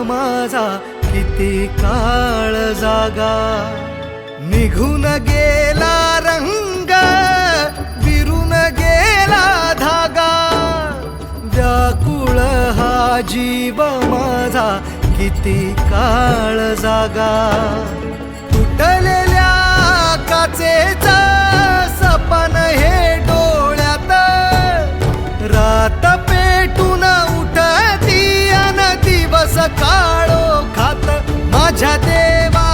माझा किती काळ जागा. निघून गेला रंग विरून गेला धागा. व्याकुळ हा जीव माझा किती काळ जागा. तुटलेल्या काचेचा सपन हे डोळ्यात. रात पेटून उठती अन दिवस काळो खात माझ्या देवा.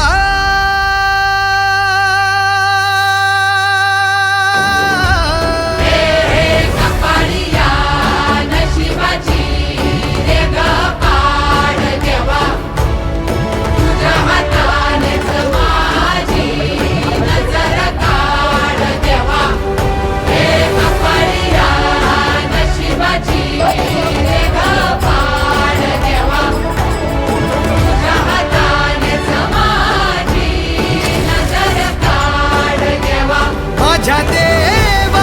माझ्या देवा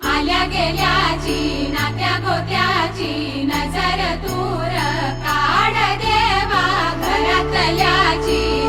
आल्या गेल्याची नात्या गोत्याची नजर दूर काढ देवा. घरातल्याची